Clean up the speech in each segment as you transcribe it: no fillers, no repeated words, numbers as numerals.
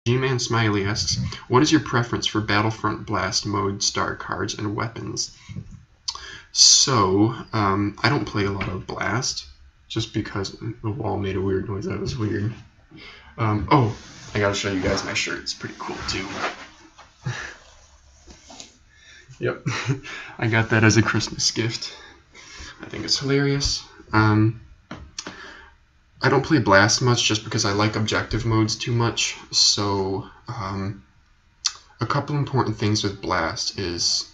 G-Man Smiley asks, what is your preference for Battlefront Blast mode, star cards, and weapons? So, I don't play a lot of Blast, just because the wall made a weird noise. That was weird. Oh, I gotta show you guys my shirt. It's pretty cool, too. Yep, I got that as a Christmas gift. I think it's hilarious. I don't play Blast much just because I like objective modes too much. So, a couple important things with Blast is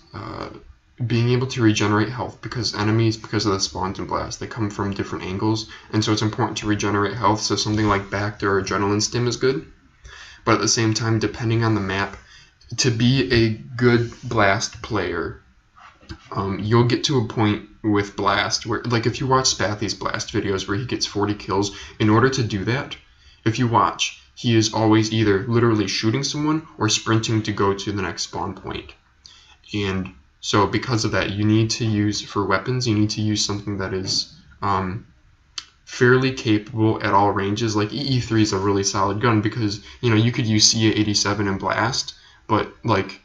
being able to regenerate health, because enemies, because of the spawns in Blast, they come from different angles, and so it's important to regenerate health. So something like Backed or Adrenaline Stim is good. But at the same time, depending on the map, to be a good Blast player, you'll get to a point with Blast where, like, if you watch Spathy's Blast videos where he gets 40 kills, in order to do that, if you watch, he is always either literally shooting someone or sprinting to go to the next spawn point. And so because of that, you need to use, for weapons, you need to use something that is fairly capable at all ranges. Like EE3 is a really solid gun because, you know, you could use CA87 in Blast, but like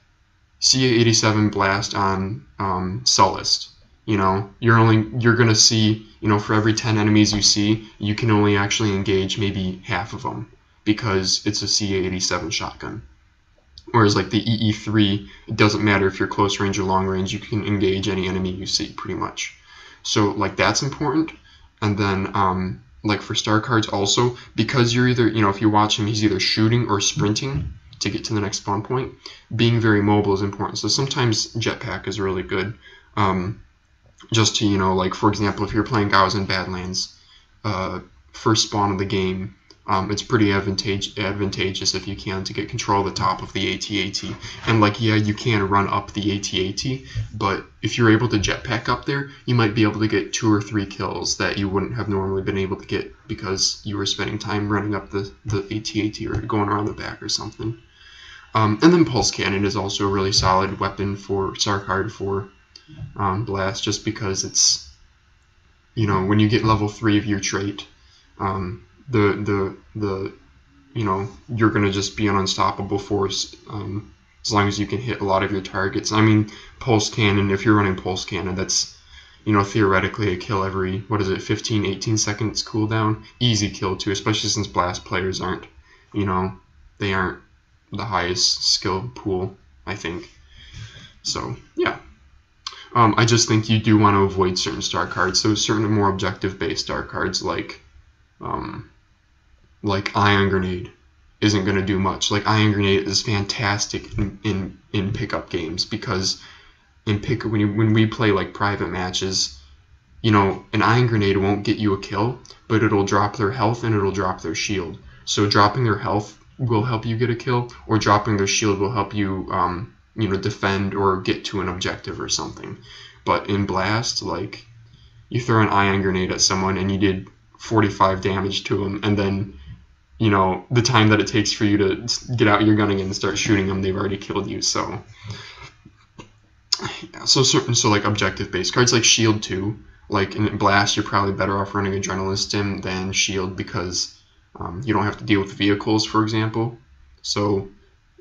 CA87 Blast on Sullust, you know, you're gonna see, you know, for every 10 enemies you see, you can only actually engage maybe half of them because it's a CA87 shotgun. Whereas like the EE3, it doesn't matter if you're close range or long range, you can engage any enemy you see pretty much. So like that's important. And then like for star cards also, because you're either, you know, if you watch him, he's either shooting or sprinting to get to the next spawn point. Being very mobile is important. So sometimes jetpack is really good. Just to, you know, like for example, if you're playing Gauss in Badlands, first spawn of the game, it's pretty advantageous if you can to get control of the top of the AT-AT. And like, yeah, you can run up the AT-AT, but if you're able to jetpack up there, you might be able to get 2 or 3 kills that you wouldn't have normally been able to get because you were spending time running up the AT-AT or going around the back or something. And then Pulse Cannon is also a really solid weapon for star card for Blast, just because it's, you know, when you get level 3 of your trait, you know, you're gonna just be an unstoppable force as long as you can hit a lot of your targets. I mean, Pulse Cannon, if you're running Pulse Cannon, that's, you know, theoretically a kill every, what is it, 15, 18 seconds cooldown. Easy kill too, especially since Blast players aren't, you know, they aren't the highest skill pool, I think. So yeah, I just think you do want to avoid certain star cards. So certain more objective-based star cards like Ion Grenade isn't going to do much. Like Ion Grenade is fantastic in pickup games because when we play like private matches, you know, an Ion Grenade won't get you a kill, but it'll drop their health and it'll drop their shield. So dropping their health will help you get a kill, or dropping their shield will help you, you know, defend or get to an objective or something. But in Blast, like, you throw an Ion Grenade at someone and you did 45 damage to them, and then, you know, the time that it takes for you to get out your gun again and start shooting them, they've already killed you. So yeah, so like objective-based cards like Shield too. Like in Blast, you're probably better off running Adrenaline Stim than Shield because you don't have to deal with vehicles, for example. So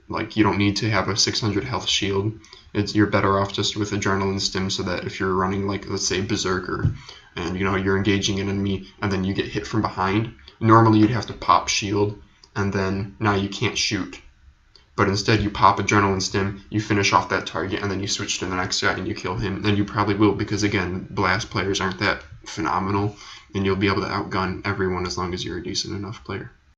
like you don't need to have a 600 health shield. You're better off just with Adrenaline Stim, so that if you're running, like, let's say Berserker, and, you know, you're engaging an enemy and then you get hit from behind, normally you'd have to pop shield and then now you can't shoot. But instead you pop Adrenaline Stim, you finish off that target, and then you switch to the next guy and you kill him. And you probably will, because again, Blast players aren't that phenomenal, and you'll be able to outgun everyone as long as you're a decent enough player.